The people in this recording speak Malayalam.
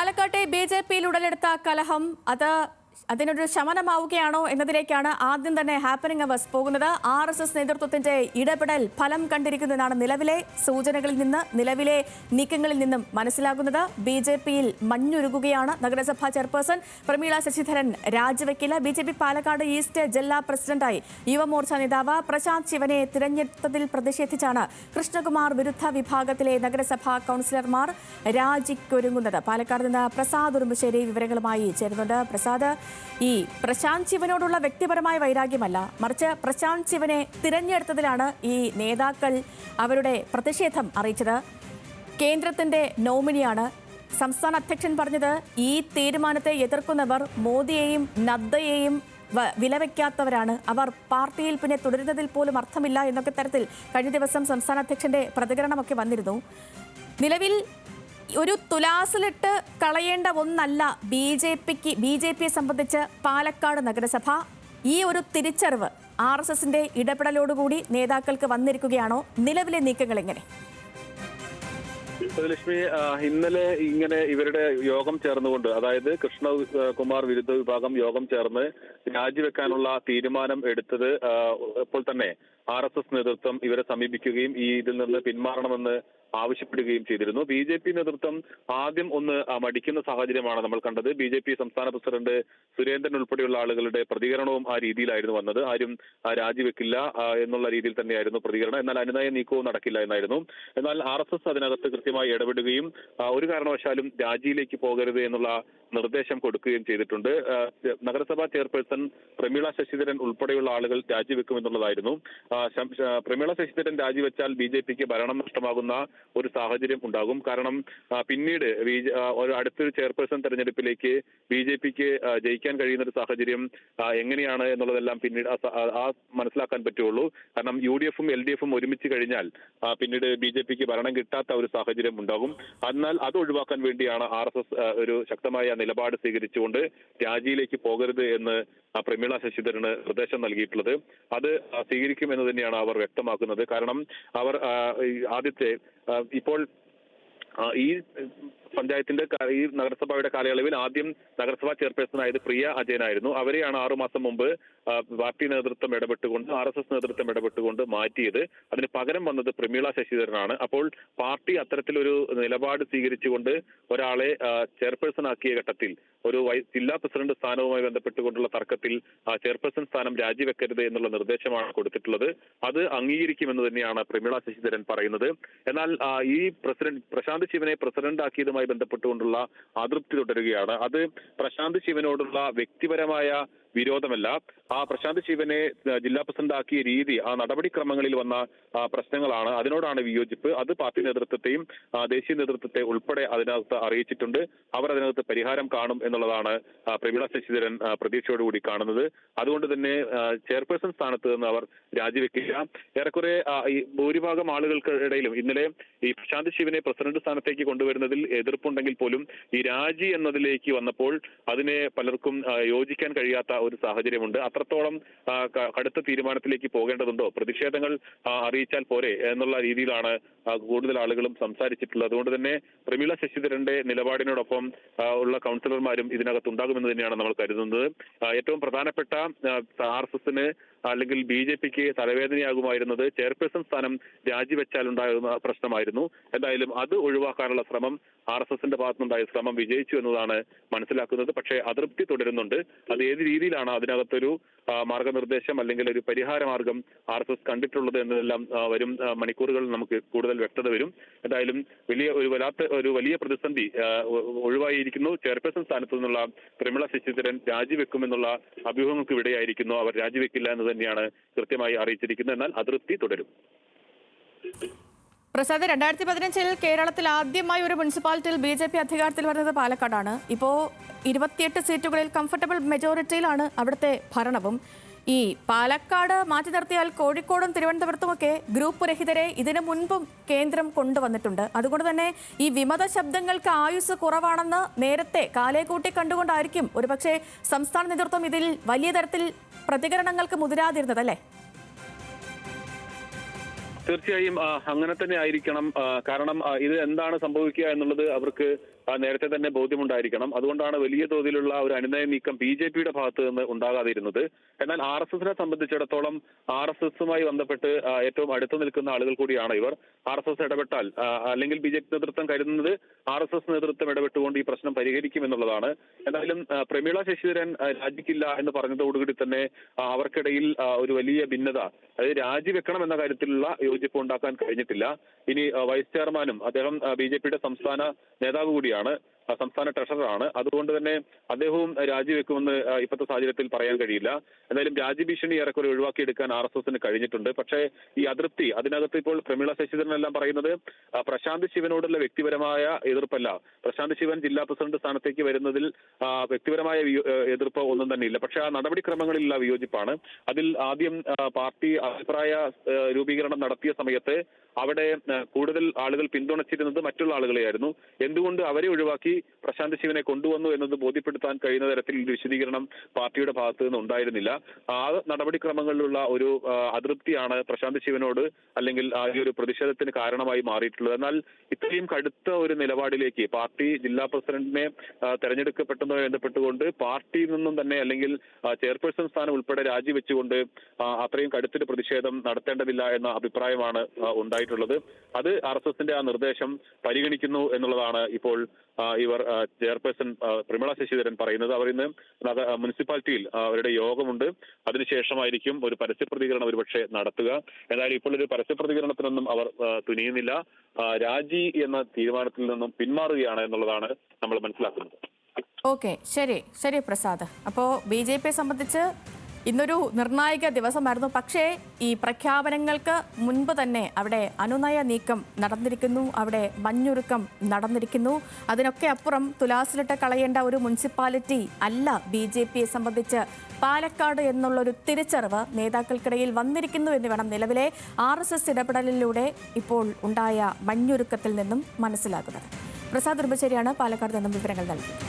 പാലക്കാട്ടെ ബിജെപിയിൽ ഉടലെടുത്ത കലഹം അതിനൊരു ശമനമാവുകയാണോ എന്നതിലേക്കാണ് ആദ്യം തന്നെ ഹാപ്പനിങ് അവേഴ്സ് പോകുന്നത്. RSS നേതൃത്വത്തിന്റെ ഇടപെടൽ ഫലം കണ്ടിരിക്കുന്നതാണ് നിലവിലെ സൂചനകളിൽ നിന്ന്, നിലവിലെ നീക്കങ്ങളിൽ നിന്നും മനസ്സിലാകുന്നത്. ബിജെപിയിൽ മഞ്ഞുരുകുകയാണ്. നഗരസഭാ ചെയർപേഴ്സൺ പ്രമീള ശശിധരൻ രാജിവെക്കില്ല. ബിജെപി പാലക്കാട് ഈസ്റ്റ് ജില്ലാ പ്രസിഡന്റായി യുവമോർച്ച നേതാവ് പ്രശാന്ത് ശിവനെ തിരഞ്ഞെടുത്തതിൽ പ്രതിഷേധിച്ചാണ് കൃഷ്ണകുമാർ വിരുദ്ധ വിഭാഗത്തിലെ നഗരസഭാ കൗൺസിലർമാർ രാജിക്കൊരുങ്ങുന്നത്. പാലക്കാട് നിന്ന് പ്രസാദ് ഉറുമ്പശ്ശേരി വിവരങ്ങളുമായി ചേരുന്നുണ്ട്. പ്രസാദ്, ഈ പ്രശാന്ത് ശിവനോടുള്ള വ്യക്തിപരമായ വൈരാഗ്യമല്ല, മറിച്ച് പ്രശാന്ത് ശിവനെ തിരഞ്ഞെടുത്തതിലാണ് ഈ നേതാക്കൾ അവരുടെ പ്രതിഷേധം അറിയിച്ചത്. കേന്ദ്രത്തിന്റെ നോമിനിയാണ്. സംസ്ഥാന അധ്യക്ഷൻ പറഞ്ഞത് ഈ തീരുമാനത്തെ എതിർക്കുന്നവർ മോദിയെയും നദ്ദയെയും വിലവെക്കാത്തവരാണ്, അവർ പാർട്ടിയിൽ പിന്നെ തുടരുന്നതിൽ പോലും അർത്ഥമില്ല എന്നൊക്കെ തരത്തിൽ കഴിഞ്ഞ ദിവസം സംസ്ഥാന അധ്യക്ഷന്റെ പ്രതികരണമൊക്കെ വന്നിരുന്നു. നിലവിൽ ഒരു തുലാസിലിട്ട് കളയേണ്ട ഒന്നല്ല ബി ജെ പിയെ സംബന്ധിച്ച് പാലക്കാട് നഗരസഭ. ഈ ഒരു തിരിച്ചറിവ് RSSന്റെ ഇടപെടലോടുകൂടി നേതാക്കൾക്ക് വന്നിരിക്കുകയാണോ? നിലവിലെ നീക്കങ്ങൾ എങ്ങനെ? ലക്ഷ്മി, ഇന്നലെ ഇങ്ങനെ ഇവരുടെ യോഗം ചേർന്നുകൊണ്ട്, അതായത് കൃഷ്ണകുമാർ വിരുദ്ധ വിഭാഗം യോഗം ചേർന്ന് രാജിവെക്കാനുള്ള തീരുമാനം എടുത്തത് ഇപ്പോൾ തന്നെ RSS നേതൃത്വം ഇവരെ സമീപിക്കുകയും ഇതിൽ നിന്ന് പിന്മാറണമെന്ന് ആവശ്യപ്പെടുകയും ചെയ്തിരുന്നു. BJP നേതൃത്വം ആദ്യം ഒന്ന് മടിക്കുന്ന സാഹചര്യമാണ് നമ്മൾ കണ്ടത്. BJP സംസ്ഥാന പ്രസിഡന്റ് സുരേന്ദ്രൻ ഉൾപ്പെടെയുള്ള ആളുകളുടെ പ്രതികരണവും ആ രീതിയിലായിരുന്നു വന്നത്. ആരും രാജിവെക്കില്ല എന്നുള്ള രീതിയിൽ തന്നെയായിരുന്നു പ്രതികരണം. എന്നാൽ അനുനയ നീക്കവും നടക്കില്ല എന്നായിരുന്നു. എന്നാൽ RSS അതിനകത്ത് കൃത്യമായി ഇടപെടുകയും ഒരു കാരണവശാലും രാജിയിലേക്ക് പോകരുത് എന്നുള്ള നിർദ്ദേശം കൊടുക്കുകയും ചെയ്തിട്ടുണ്ട്. നഗരസഭാ ചെയർപേഴ്സൺ പ്രമീള ശശിധരൻ ഉൾപ്പെടെയുള്ള ആളുകൾ രാജിവെക്കുമെന്നുള്ളതായിരുന്നു. പ്രമീള ശശിധരൻ രാജിവെച്ചാൽ BJPക്ക് ഭരണം നഷ്ടമാകുന്ന ഒരു സാഹചര്യം ഉണ്ടാകും. കാരണം പിന്നീട് അടുത്തൊരു ചെയർപേഴ്സൺ തെരഞ്ഞെടുപ്പിലേക്ക് BJPക്ക് ജയിക്കാൻ കഴിയുന്ന ഒരു സാഹചര്യം എങ്ങനെയാണ് എന്നുള്ളതെല്ലാം പിന്നീട് മനസ്സിലാക്കാൻ പറ്റുള്ളൂ. കാരണം UDFും LDFും ഒരുമിച്ച് കഴിഞ്ഞാൽ പിന്നീട് BJPക്ക് ഭരണം കിട്ടാത്ത ഒരു സാഹചര്യം ഉണ്ടാകും. എന്നാൽ അത് ഒഴിവാക്കാൻ വേണ്ടിയാണ് RSS ഒരു ശക്തമായ നിലപാട് സ്വീകരിച്ചുകൊണ്ട് രാജിയിലേക്ക് പോകരുത് എന്ന് പ്രമീള ശശിധരന് നിർദ്ദേശം നൽകിയിട്ടുള്ളത്. അത് സ്വീകരിക്കുമെന്ന് തന്നെയാണ് അവർ വ്യക്തമാക്കുന്നത്. കാരണം അവർ ആദ്യത്തെ ഇപ്പോൾ ഈ പഞ്ചായത്തിന്റെ ഈ നഗരസഭയുടെ കാലയളവിൽ ആദ്യം നഗരസഭാ ചെയർപേഴ്സൺ ആയത് പ്രിയ അജയനായിരുന്നു. അവരെയാണ് 6 മാസം മുമ്പ് പാർട്ടി നേതൃത്വം ഇടപെട്ടുകൊണ്ട് RSS നേതൃത്വം ഇടപെട്ടുകൊണ്ട് മാറ്റിയത്. അതിന് പകരം വന്നത് പ്രമീള ശശിധരനാണ്. അപ്പോൾ പാർട്ടി അത്തരത്തിലൊരു നിലപാട് സ്വീകരിച്ചുകൊണ്ട് ഒരാളെ ചെയർപേഴ്സൺ ആക്കിയ ഘട്ടത്തിൽ ഒരു ജില്ലാ പ്രസിഡന്റ് സ്ഥാനവുമായി ബന്ധപ്പെട്ടുകൊണ്ടുള്ള തർക്കത്തിൽ ചെയർപേഴ്സൺ സ്ഥാനം രാജിവെക്കരുത് എന്നുള്ള നിർദ്ദേശമാണ് കൊടുത്തിട്ടുള്ളത്. അത് അംഗീകരിക്കുമെന്ന് തന്നെയാണ് പ്രമീള ശശിധരൻ പറയുന്നത്. എന്നാൽ ഈ പ്രശാന്ത് ശിവനെ പ്രസിഡന്റ് ആക്കിയതുമായി ബന്ധപ്പെട്ടുകൊണ്ടുള്ള അതൃപ്തി തുടരുകയാണ്. അത് പ്രശാന്ത് ശിവനോടുള്ള വ്യക്തിപരമായ വിരോധമല്ല, ആ പ്രശാന്ത് ശിവനെ ജില്ലാ പ്രസിഡന്റ് ആക്കിയ രീതി, ആ നടപടിക്രമങ്ങളിൽ വന്ന പ്രശ്നങ്ങളാണ്. അതിനോടാണ് വിയോജിപ്പ്. അത് പാർട്ടി നേതൃത്വത്തെയും ദേശീയ നേതൃത്വത്തെ ഉൾപ്പെടെ അതിനകത്ത് അറിയിച്ചിട്ടുണ്ട്. അവർ അതിനകത്ത് പരിഹാരം കാണും എന്നുള്ളതാണ് പ്രമീള ശശിധരൻ പ്രതീക്ഷയോടുകൂടി കാണുന്നത്. അതുകൊണ്ട് തന്നെ ചെയർപേഴ്സൺ സ്ഥാനത്ത് നിന്ന് അവർ രാജിവെക്കില്ല. ഏറെക്കുറെ ഈ ഭൂരിഭാഗം ആളുകൾക്കിടയിലും ഇന്നലെ ഈ പ്രശാന്ത് ശിവനെ പ്രസിഡന്റ് സ്ഥാനത്തേക്ക് കൊണ്ടുവരുന്നതിൽ എതിർപ്പുണ്ടെങ്കിൽ പോലും ഈ രാജി എന്നതിലേക്ക് വന്നപ്പോൾ അതിനെ പലർക്കും യോജിക്കാൻ കഴിയാത്ത ഒരു സാഹചര്യമുണ്ട്. അത്രത്തോളം കടുത്ത തീരുമാനത്തിലേക്ക് പോകേണ്ടതുണ്ടോ, പ്രതിഷേധങ്ങൾ അറിയിച്ചാൽ പോരെ എന്നുള്ള രീതിയിലാണ് കൂടുതൽ ആളുകളും സംസാരിച്ചിട്ടുള്ളത്. അതുകൊണ്ട് തന്നെ പ്രമീള ശശിധരന്റെ നിലപാടിനോടൊപ്പം ഉള്ള കൗൺസിലർമാരും ഇതിനകത്ത് ഉണ്ടാകുമെന്ന് തന്നെയാണ് നമ്മൾ കരുതുന്നത്. ഏറ്റവും പ്രധാനപ്പെട്ട RSSന് അല്ലെങ്കിൽ BJPക്ക് തലവേദനയാകുമായിരുന്നത് ചെയർപേഴ്സൺ സ്ഥാനം രാജിവെച്ചാൽ ഉണ്ടാകുന്ന പ്രശ്നമായിരുന്നു. എന്തായാലും അത് ഒഴിവാക്കാനുള്ള ശ്രമം RSSന്റെ ഭാഗത്തുനിന്നുണ്ടായ ശ്രമം വിജയിച്ചു എന്നതാണ് മനസ്സിലാക്കുന്നത്. പക്ഷേ അതൃപ്തി തുടരുന്നുണ്ട്. അത് ഏത് രീതിയിലാണ് അതിനകത്തൊരു മാർഗനിർദ്ദേശം അല്ലെങ്കിൽ ഒരു പരിഹാര മാർഗം RSS കണ്ടിട്ടുള്ളത് എന്നതെല്ലാം വരും മണിക്കൂറുകളിൽ നമുക്ക് കൂടുതൽ വ്യക്തത വരും. എന്തായാലും വലിയ പ്രതിസന്ധി ഒഴിവായിരിക്കുന്നു. ചെയർപേഴ്സൺ സ്ഥാനത്തു നിന്നുള്ള പ്രമീള ശശിധരൻ രാജിവെക്കുമെന്നുള്ള അഭ്യൂഹങ്ങൾക്ക് വിടയായിരിക്കുന്നു. അവർ രാജിവെക്കില്ല എന്ന് തന്നെയാണ് കൃത്യമായി അറിയിച്ചിരിക്കുന്നത്. എന്നാൽ അതൃപ്തി തുടരും. പ്രസാദ്, 2015 കേരളത്തിൽ ആദ്യമായി ഒരു മുനിസിപ്പാലിറ്റിയിൽ BJP അധികാരത്തിൽ വരുന്നത് പാലക്കാടാണ്. ഇപ്പോൾ 28 സീറ്റുകളിൽ കംഫർട്ടബിൾ മെജോറിറ്റിയിലാണ് അവിടുത്തെ ഭരണവും. ഈ പാലക്കാട് മാറ്റി നിർത്തിയാൽ കോഴിക്കോടും തിരുവനന്തപുരത്തുമൊക്കെ ഗ്രൂപ്പ് രഹിതരെ ഇതിനു മുൻപും കേന്ദ്രം കൊണ്ടുവന്നിട്ടുണ്ട്. അതുകൊണ്ട് തന്നെ ഈ വിമത ശബ്ദങ്ങൾക്ക് ആയുസ് കുറവാണെന്ന് നേരത്തെ കാലേക്കൂട്ടി കണ്ടുകൊണ്ടായിരിക്കും ഒരുപക്ഷെ സംസ്ഥാന നേതൃത്വം ഇതിൽ വലിയ തരത്തിൽ പ്രതികരണങ്ങൾക്ക് മുതിരാതിരുന്നത്, അല്ലേ? തീർച്ചയായും അങ്ങനെ തന്നെ ആയിരിക്കണം. കാരണം ഇത് എന്താണ് സംഭവിക്കുക എന്നുള്ളത് അവർക്ക് നേരത്തെ തന്നെ ബോധ്യമുണ്ടായിരിക്കണം. അതുകൊണ്ടാണ് വലിയ തോതിലുള്ള ഒരു അനുനയ നീക്കം BJP-യുടെ ഭാഗത്ത് നിന്ന് ഉണ്ടാകാതിരുന്നത്. എന്നാൽ RSS-നെ സംബന്ധിച്ചിടത്തോളം RSS-മായി ബന്ധപ്പെട്ട് ഏറ്റവും അടുത്ത് നിൽക്കുന്ന ആളുകൾ കൂടിയാണ് ഇവർ. RSS ഇടപെട്ടാൽ അല്ലെങ്കിൽ BJP നേതൃത്വം കരുതുന്നത് RSS നേതൃത്വം ഇടപെട്ടുകൊണ്ട് ഈ പ്രശ്നം പരിഹരിക്കുമെന്നുള്ളതാണ്. എന്തായാലും പ്രമീള ശശിധരൻ രാജിക്കില്ല എന്ന് പറഞ്ഞതോടുകൂടി തന്നെ അവർക്കിടയിൽ ഒരു വലിയ ഭിന്നത, അതായത് രാജിവെക്കണം എന്ന കാര്യത്തിലുള്ള യോജിപ്പ് ഉണ്ടാക്കാൻ കഴിഞ്ഞിട്ടില്ല. ഇനി വൈസ് ചെയർമാനും അദ്ദേഹം BJP-യുടെ സംസ്ഥാന നേതാവ് കൂടിയാണ്, സംസ്ഥാന ട്രഷററാണ്. അതുകൊണ്ട് തന്നെ അദ്ദേഹവും രാജിവെക്കുമെന്ന് ഇപ്പോഴത്തെ സാഹചര്യത്തിൽ പറയാൻ കഴിയില്ല. എന്തായാലും രാജ്യഭീഷണി ഏറെക്കുറെ ഒഴിവാക്കിയെടുക്കാൻ RSS-ന് കഴിഞ്ഞിട്ടുണ്ട്. പക്ഷേ ഈ അതൃപ്തി, അതിനകത്ത് ഇപ്പോൾ പ്രമീള ശശിധരനെല്ലാം പറയുന്നത് പ്രശാന്ത് ശിവനോടുള്ള വ്യക്തിപരമായ എതിർപ്പല്ല. പ്രശാന്ത് ശിവൻ ജില്ലാ പ്രസിഡന്റ് സ്ഥാനത്തേക്ക് വരുന്നതിൽ വ്യക്തിപരമായ എതിർപ്പ് ഒന്നും തന്നെ ഇല്ല. പക്ഷേ ആ നടപടിക്രമങ്ങളിലുള്ള വിയോജിപ്പാണ്. അതിൽ ആദ്യം പാർട്ടി അഭിപ്രായ രൂപീകരണം നടത്തിയ സമയത്ത് അവിടെ കൂടുതൽ ആളുകൾ പിന്തുണച്ചിരുന്നത് മറ്റുള്ള ആളുകളെയായിരുന്നു. എന്തുകൊണ്ട് അവരെ ഒഴിവാക്കി പ്രശാന്ത് ശിവനെ കൊണ്ടുവന്നു എന്നത് ബോധ്യപ്പെടുത്താൻ കഴിയുന്ന തരത്തിൽ വിശദീകരണം പാർട്ടിയുടെ ഭാഗത്ത് നിന്ന് ഉണ്ടായിരുന്നില്ല. ആ നടപടിക്രമങ്ങളിലുള്ള ഒരു അതൃപ്തിയാണ് പ്രശാന്ത് ശിവനോട് അല്ലെങ്കിൽ ആ ഒരു പ്രതിഷേധത്തിന് കാരണമായി മാറിയിട്ടുള്ളത്. എന്നാൽ ഇത്രയും കടുത്ത ഒരു നിലപാടിലേക്ക് പാർട്ടി ജില്ലാ പ്രസിഡന്റിനെ തെരഞ്ഞെടുക്കപ്പെട്ടതുമായി ബന്ധപ്പെട്ടുകൊണ്ട് പാർട്ടിയിൽ നിന്നും തന്നെ അല്ലെങ്കിൽ ചെയർപേഴ്സൺ സ്ഥാനം ഉൾപ്പെടെ രാജിവെച്ചുകൊണ്ട് അത്രയും കടുത്തൊരു പ്രതിഷേധം നടത്തേണ്ടതില്ല എന്ന അഭിപ്രായമാണ് ഉണ്ടായിട്ടുള്ളത്. അത് RSS-ന്റെ ആ നിർദ്ദേശം പരിഗണിക്കുന്നു എന്നുള്ളതാണ് ഇപ്പോൾ ഇവർ ചെയർപേഴ്സൺ പ്രമീള ശശിധരൻ പറയുന്നത്. അവർ ഇന്ന് മുനിസിപ്പാലിറ്റിയിൽ അവരുടെ യോഗമുണ്ട്. അതിനുശേഷമായിരിക്കും ഒരു പരസ്യ പ്രതികരണം ഒരുപക്ഷെ നടത്തുക. എന്നാലും ഇപ്പോൾ ഒരു പരസ്യ പ്രതികരണത്തിനൊന്നും അവർ തുനിയുന്നില്ല. രാജി എന്ന തീരുമാനത്തിൽ നിന്നും പിന്മാറുകയാണ് എന്നുള്ളതാണ് നമ്മൾ മനസ്സിലാക്കുന്നത്. ഓക്കെ, ശരി പ്രസാദ്. അപ്പോൾ BJP-യെ സംബന്ധിച്ച് ഇന്നൊരു നിർണായക ദിവസമായിരുന്നു. പക്ഷേ ഈ പ്രഖ്യാപനങ്ങൾക്ക് മുൻപ് തന്നെ അവിടെ അനുനയ നീക്കം നടന്നിരിക്കുന്നു, അവിടെ മഞ്ഞുരുക്കം നടന്നിരിക്കുന്നു. അതിനൊക്കെ അപ്പുറം തുലാസിലിട്ട് കളയേണ്ട ഒരു മുനിസിപ്പാലിറ്റി അല്ല BJP-യെ സംബന്ധിച്ച് പാലക്കാട് എന്നുള്ളൊരു തിരിച്ചറിവ് നേതാക്കൾക്കിടയിൽ വന്നിരിക്കുന്നു എന്ന് വേണം നിലവിലെ RSS ഇടപെടലിലൂടെ ഇപ്പോൾ ഉണ്ടായ മഞ്ഞുരുക്കത്തിൽ നിന്നും മനസ്സിലാക്കുന്നത്. പ്രസാദ് ഉറുമ്പശ്ശേരിയാണ് പാലക്കാട് നിന്നും വിവരങ്ങൾ നൽകിയത്.